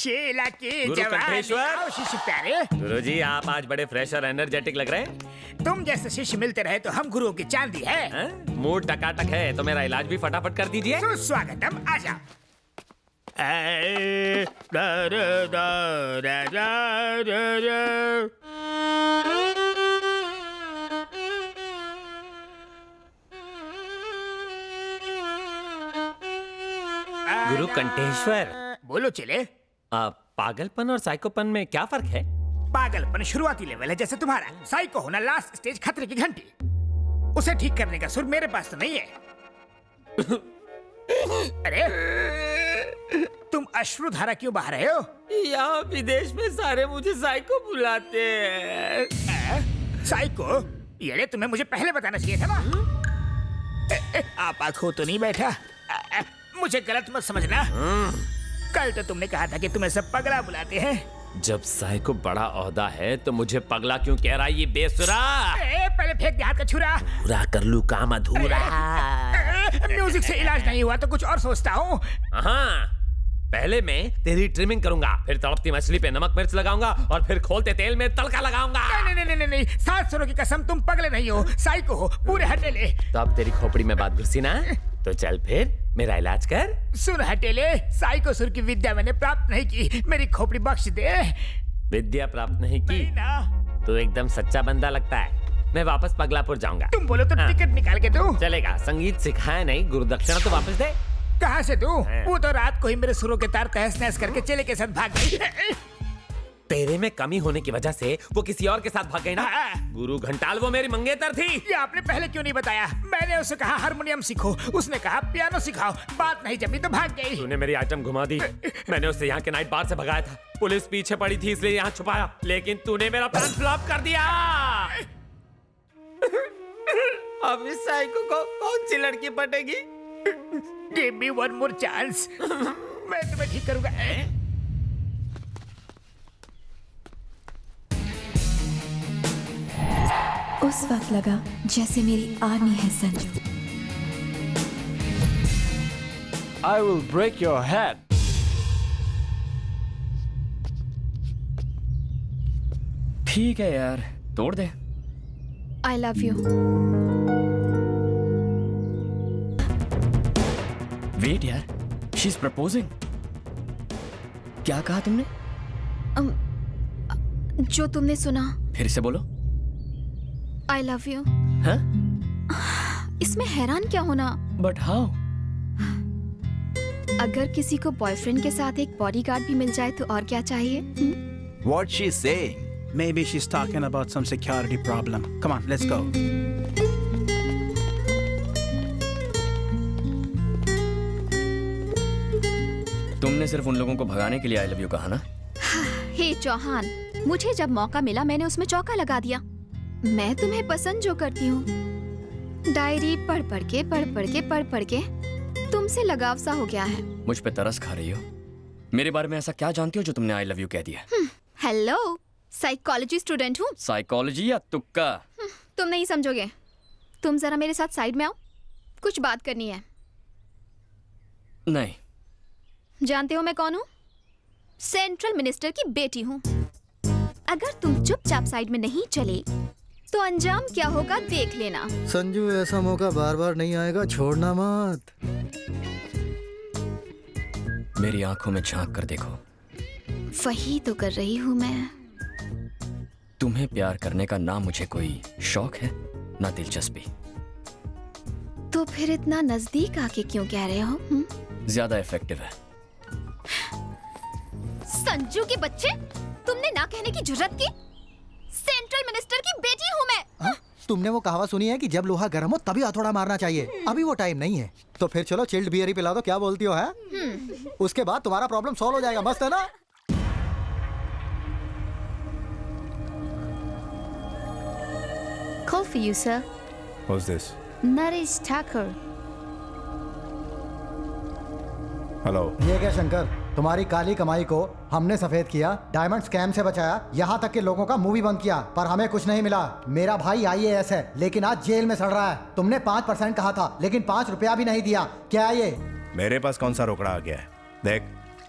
शीला की गुरु जवानी। कंठेश्वर। आओ शिष्य प्यारे, गुरुजी आप आज बड़े फ्रेश और एनर्जेटिक लग रहे हैं। तुम जैसे शिष्य मिलते रहे तो हम गुरुओं की चांदी है। हैं? मूड टकाटक है तो मेरा इलाज भी फटाफट कर दीजिए। सुस्वागतम, आजा। गुरु कंठेश्वर, बोलो चले। पागलपन और साइकोपन में क्या फर्क है? पागलपन शुरुआती लेवल है जैसे तुम्हारा, साइको होना लास्ट स्टेज, खतरे की घंटी। उसे ठीक करने का सुर मेरे पास तो नहीं है। अरे तुम अश्रुधारा क्यों बहा रहे हो? यहाँ विदेश में सारे मुझे साइको बुलाते हैं। साइको? ये तुम्हें मुझे पहले बताना चाहिए था ना। आप आंखों तो नहीं बैठा? मुझे गलत मत समझना। कल तो तुमने कहा था कि तुम्हें सब पगला बुलाते हैं। जब साइको बड़ा ओहदा है तो मुझे पगला क्यों कह रहा है ये बेसुरा? पहले फेंक दे हाथ का छुरा। पूरा कर लूं काम अधूरा। म्यूजिक से इलाज नहीं हुआ तो कुछ और सोचता हूँ। हाँ, पहले मैं तेरी ट्रिमिंग करूंगा, फिर तड़पती मछली पे नमक मिर्च लगाऊंगा और फिर खोलते तेल में तड़का लगाऊंगा। नहीं, 7 सुरों की कसम, तुम पगले नहीं हो, साइको हो, पूरे हटेले। तो अब तेरी खोपड़ी में बात घुसी ना, तो चल फिर मेरा इलाज कर। सुन हटेले, साइको सुर की विद्या मैंने प्राप्त नहीं की, मेरी खोपड़ी बख्श दे। विद्या प्राप्त नहीं की नहीं ना। तो एकदम सच्चा बंदा लगता है। मैं वापस पगलापुर जाऊंगा। तुम बोलो तो हाँ। टिकट निकाल के दो। चलेगा, संगीत सिखाया नहीं, गुरुदक्षिणा तो वापस दे। कहाँ से दूं? हाँ। वो तो रात को ही मेरे सुरों के तार तहस नहस करके चेले के साथ भाग गई। तेरे में कमी होने की वजह से वो किसी और के साथ भाग गई ना। हाँ। गुरु घंटाल वो मेरी मंगेतर थी। ये आपने पहले क्यों नहीं बताया? मैंने उसे कहा हारमोनियम सीखो, उसने कहा पियानो सिखाओ, बात नहीं जमी तो भाग गई। तूने मेरी आइटम घुमा दी। मैंने उसे यहाँ के नाइट बार से भगाया था, पुलिस पीछे पड़ी थी इसलिए यहाँ छुपाया, लेकिन तूने मेरा प्लान फ्लॉप कर दिया। अब इस साइको को कौन सी लड़की पटेगी? Give me one more chance. मैं तुम्हें ठीक करूंगा। उस वक्त लगा जैसे मेरी आर्मी है Sanju. I will break your head. ठीक है यार, तोड़ दे। I love you. वेट यार, शी इज प्रपोजिंग। क्या कहा तुमने? जो तुमने सुना। फिर से बोलो। I love you. हाँ? इसमें हैरान क्या होना? But how? अगर किसी को बॉयफ्रेंड के साथ एक बॉडीगार्ड भी मिल जाए तो और क्या चाहिए? What she's saying? Maybe she's talking about some security problem. Come on, let's go. तुमने सिर्फ उन लोगों को भगाने के लिए आई लव यू कहा ना? हे चौहान, मुझे जब मौका मिला मैंने उसमें चौका लगा दिया। मैं तुम्हें पसंद जो करती हूँ, डायरी पढ़ पढ़ के तुमसे लगाव सा हो गया है। मुझ पे तरस खा रही हो? मेरे बारे में ऐसा क्या जानती हो जो तुमने आई लव यू कह दिया? हेलो, साइकोलॉजी स्टूडेंट हूँ। साइकोलॉजी या तुक्का? तुम नहीं समझोगे। तुम जरा मेरे साथ साइड में आओ, कुछ बात करनी है। नहीं। जानते हो मैं कौन हूँ? सेंट्रल मिनिस्टर की बेटी हूँ। अगर तुम चुपचाप साइड में नहीं चले तो अंजाम क्या होगा देख लेना। संजू, ऐसा मौका बार बार नहीं आएगा, छोड़ना मत। मेरी आंखों में झांक कर देखो। वही तो कर रही हूँ मैं। तुम्हें प्यार करने का ना मुझे कोई शौक है ना दिलचस्पी। तो फिर इतना नजदीक आके क्यों कह रहे हो? ज्यादा इफेक्टिव है। संजू के बच्चे, तुमने ना कहने की जुर्रत की? सेंट्रल मिनिस्टर की बेटी हूँ मैं। हाँ? तुमने वो कहावत सुनी है कि जब लोहा गर्म हो तभी हथौड़ा मारना चाहिए? अभी वो टाइम नहीं है। तो फिर चलो चिल्ड बियर ही पिला दो, क्या बोलती हो? है उसके बाद तुम्हारा प्रॉब्लम सॉल्व हो जाएगा। मस्त है ना? Call for you, sir. Who's this? Naresh Thakur. Hello. ये क्या शंकर, तुम्हारी काली कमाई को हमने सफेद किया, डायमंड स्कैम से बचाया, यहाँ तक कि लोगों का मुंह भी बंद किया, पर हमें कुछ नहीं मिला। मेरा भाई IAS है लेकिन आज जेल में सड़ रहा है। तुमने 5% कहा था लेकिन 5 रुपया भी नहीं दिया। क्या ये? मेरे पास कौन सा रोकड़ा आ गया है? देख,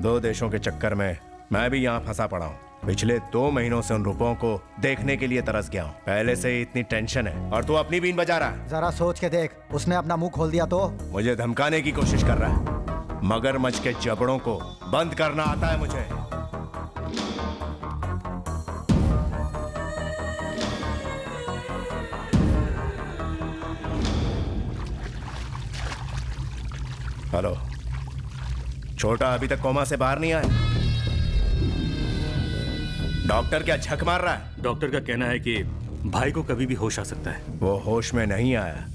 2 देशों के चक्कर में मैं भी यहाँ फंसा पड़ा हूँ। पिछले 2 महीनों से उन रुपयों को देखने के लिए तरस गया हूँ। पहले से ही इतनी टेंशन है और तू अपनी बीन बजा रहा है। जरा सोच के देख, उसने अपना मुंह खोल दिया तो। मुझे धमकाने की कोशिश कर रहा है। मगरमच्छ के जबड़ों को बंद करना आता है मुझे। हेलो, छोटा अभी तक कोमा से बाहर नहीं आया। डॉक्टर क्या झक मार रहा है? डॉक्टर का कहना है कि भाई को कभी भी होश आ सकता है। वो होश में नहीं आया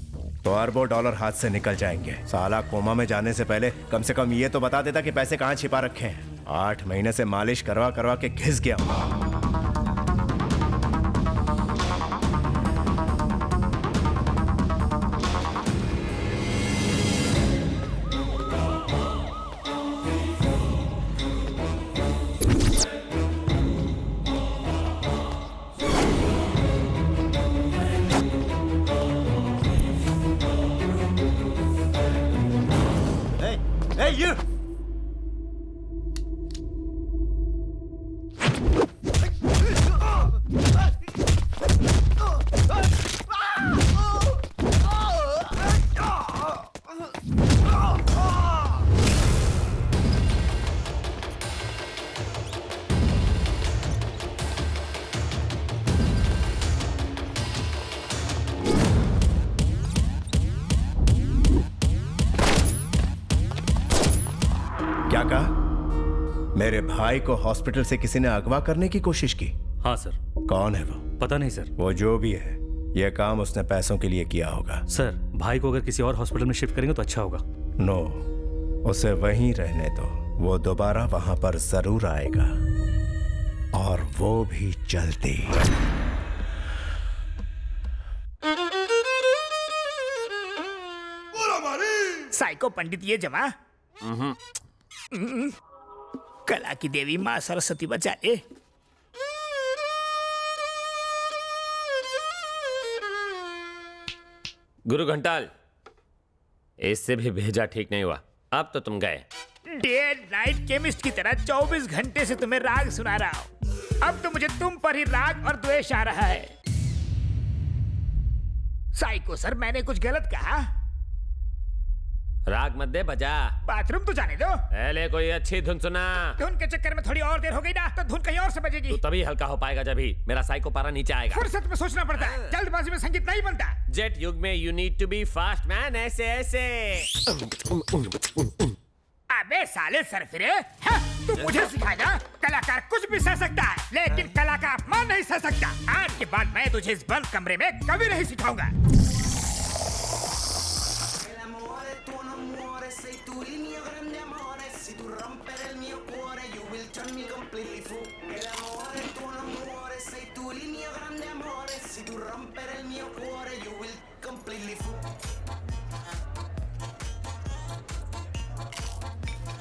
तो अरबों डॉलर हाथ से निकल जाएंगे। साला कोमा में जाने से पहले कम से कम ये तो बता देता कि पैसे कहाँ छिपा रखे हैं। 8 महीने से मालिश करवा करवा के घिस गया हूं। क्या कहा? मेरे भाई को हॉस्पिटल से किसी ने अगवा करने की कोशिश की? हाँ सर। कौन है वो? पता नहीं सर। वो जो भी है, यह काम उसने पैसों के लिए किया होगा। सर, भाई को अगर किसी और हॉस्पिटल में शिफ्ट करेंगे तो अच्छा होगा। नो, उसे वहीं रहने दो। वो दोबारा वहां पर जरूर आएगा, और वो भी जल्दी। साइको पंडित ये जमा। कला की देवी माँ सरस्वती बचा ले। गुरु घंटाल, इससे भी भेजा ठीक नहीं हुआ। अब तो तुम गए। डे नाइट केमिस्ट की तरह 24 घंटे से तुम्हें राग सुना रहा हूं। अब तो मुझे तुम पर ही राग और द्वेष आ रहा है। साइको सर, मैंने कुछ गलत कहा? राग मत दे, बजा। बाथरूम तो जाने दो। पहले कोई अच्छी धुन सुना। धुन के चक्कर में थोड़ी और देर हो गई ना, तो धुन कहीं और से बजेगी। तू तभी हल्का हो पाएगा जब ही मेरा साइको पारा नीचे आएगा। फुर्सत में सोचना पड़ता है, जल्दबाजी में संगीत नहीं बनता। जेट युग में you need to be fast man. ऐसे ऐसे। अबे साले सरफिरे, तू मुझे सिखाएगा? कलाकार कुछ भी सह सकता है, लेकिन कला का अपमान नहीं सह सकता। आज के बाद मैं तुझे इस बंद कमरे में कभी नहीं सिखाऊंगा।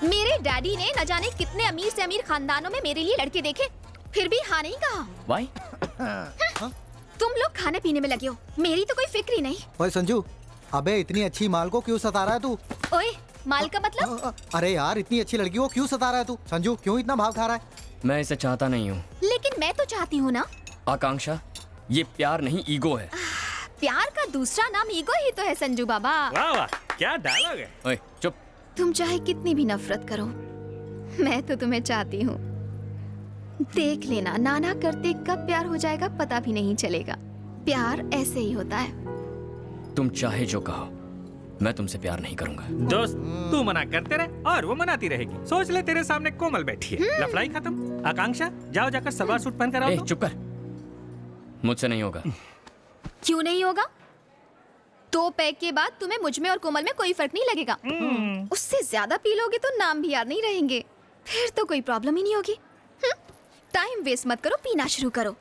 मेरे डैडी ने न जाने कितने अमीर से अमीर खानदानों में मेरे लिए लड़के देखे, फिर भी हाँ नहीं कहा। वाई? तुम लोग खाने पीने में लगे हो, मेरी तो कोई फिक्र ही नहीं। ओए संजू, अबे इतनी अच्छी माल को क्यों सता रहा है तू? ओए, माल का मतलब? अरे यार, इतनी अच्छी लड़की को क्यों सता रहा है तू? संजू, क्यों इतना भाव खा रहा है? मैं इसे चाहता नहीं हूँ। लेकिन मैं तो चाहती हूँ ना। आकांक्षा, ये प्यार नहीं, ईगो है। प्यार का दूसरा नाम ईगो ही तो है संजू बाबा। वाह वाह, क्या डायलॉग है। ओए चुप। तुम चाहे कितनी भी नफरत करो, मैं तो तुम्हें चाहती हूँ। देख लेना, नाना करते कब प्यार हो जाएगा पता भी नहीं चलेगा। प्यार ऐसे ही होता है। तुम चाहे जो कहो, मैं तुमसे प्यार नहीं करूंगा। दोस्त, तू मना करते रहे और वो मनाती रहेगी। सोच ले, तेरे सामने कोमल बैठी है। लफड़ाई खत्म। आकांक्षा, जाओ जाकर सलवार सूट पहन कर आओ। चुप कर, मुझसे नहीं होगा। क्यों नहीं होगा? 2 पैक के बाद तुम्हें मुझ में और कोमल में कोई फर्क नहीं लगेगा। उससे ज्यादा पी लोगे तो नाम भी याद नहीं रहेंगे, फिर तो कोई प्रॉब्लम ही नहीं होगी। टाइम वेस्ट मत करो, पीना शुरू करो।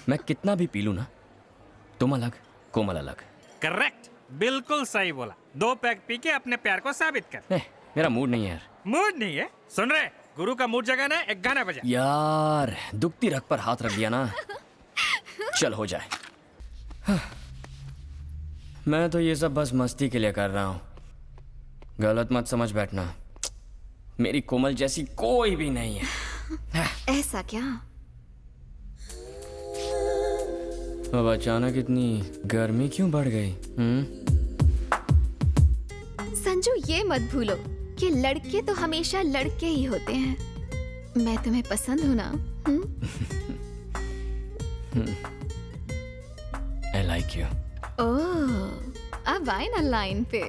मैं कितना भी पी लूं ना, तुम अलग, कोमल अलग। करेक्ट, बिल्कुल सही बोला। 2 पैक पी के अपने प्यार को साबित कर। मेरा मूड नहीं है यार। मूड नहीं है? सुन रहे, गुरु का मूड जगाना है, एक गाना बजा। यार, दुखती रग पर हाथ रख दिया ना। चल हो जाए। मैं तो ये सब बस मस्ती के लिए कर रहा हूँ, गलत मत समझ बैठना। मेरी कोमल जैसी कोई भी नहीं है। ऐसा क्या? अब अचानक इतनी गर्मी क्यों बढ़ गई? संजू, ये मत भूलो कि लड़के तो हमेशा लड़के ही होते हैं। मैं तुम्हें पसंद हूं ना? I like you. ओह, अब आए ना लाइन पे।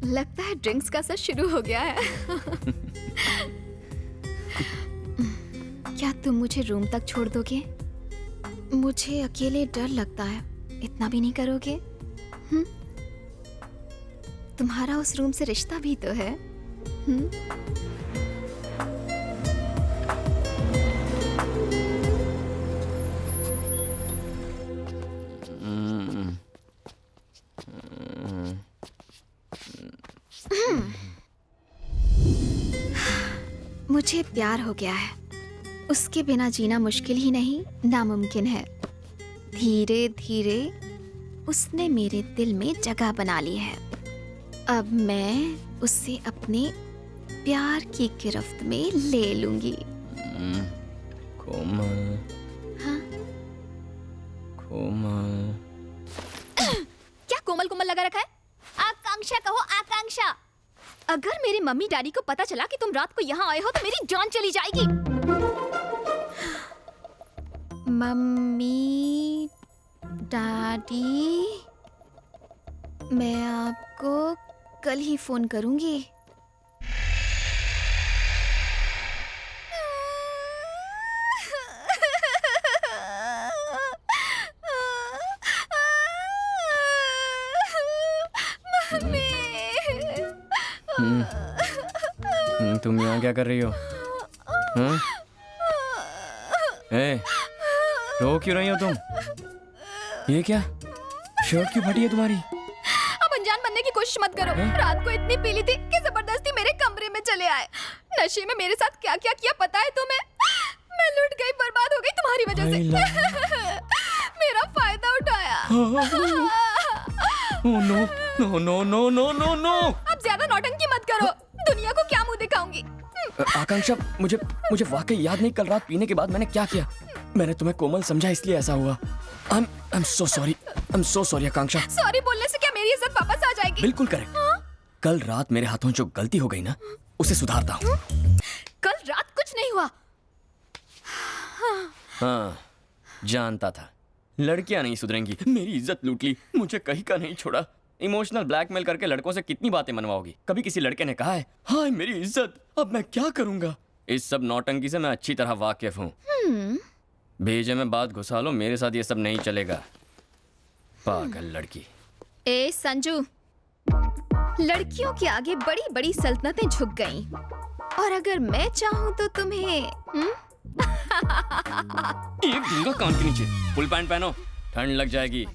लगता है ड्रिंक्स का सर शुरू हो गया है। क्या तुम मुझे रूम तक छोड़ दोगे? मुझे अकेले डर लगता है। इतना भी नहीं करोगे? तुम्हारा उस रूम से रिश्ता भी तो है। मुझे प्यार हो गया है। उसके बिना जीना मुश्किल ही नहीं, नामुमकिन है। धीरे धीरे उसने मेरे दिल में जगह बना ली है। अब मैं उसे अपने प्यार की गिरफ्त में ले लूंगी। कोमल। हाँ? कोमल। क्या कोमल कोमल लगा रखा है? आकांक्षा कहो, आकांक्षा। अगर मेरे मम्मी डैडी को पता चला कि तुम रात को यहाँ आए हो तो मेरी जान चली जाएगी। मम्मी डैडी, मैं आपको कल ही फोन करूंगी। तुम यहाँ क्या कर रही हो? ए, रो क्यों रही हो तुम? ये क्या? शर्ट क्यों फटी है तुम्हारी? अब अनजान बनने की कोशिश मत करो। रात को इतनी पी ली थी कि जबरदस्ती मेरे कमरे में चले आए। नशे में मेरे साथ क्या क्या किया पता है तुम्हें? मैं लुट गई, बर्बाद हो गई तुम्हारी वजह से। मेरा फायदा उठाया। No no no no no no no. अब ज्यादा नौटंकी मत करो। दुनिया को क्या मुंह दिखाऊंगी? आकांक्षा, मुझे वाकई याद नहीं कल रात पीने के बाद मैंने क्या किया। मैंने तुम्हें कोमल समझा इसलिए ऐसा हुआ। I'm so sorry. I'm so sorry Akanksha. Sorry बोलने से क्या मेरी इज्जत वापस आ जाएगी? बिल्कुल करेक्ट। कल रात मेरे हाथों जो गलती हो गई ना, उसे सुधारता हूँ। कल रात कुछ नहीं हुआ। हाँ, जानता था लड़कियां नहीं सुधरेंगी। मेरी इज्जत लूट ली, मुझे कहीं का नहीं छोड़ा। इमोशनल ब्लैकमेल करके लड़कों से कितनी बातें मनवाओगी? कभी किसी लड़के ने कहा है हाय मेरी इज्जत? अब मैं क्या करूंगा? इस सब नौटंकी से मैं अच्छी तरह वाकिफ हूँ। भेजे में बात घुसा लो, मेरे साथ ये सब नहीं चलेगा। पागल लड़की। ए संजू, लड़कियों के आगे बड़ी बड़ी सल्तनतें झुक गईं। और अगर मैं चाहूँ तो तुम्हें एक दूंगा कान के नीचे। फुल पैंट पहनो, ठंड लग जाएगी।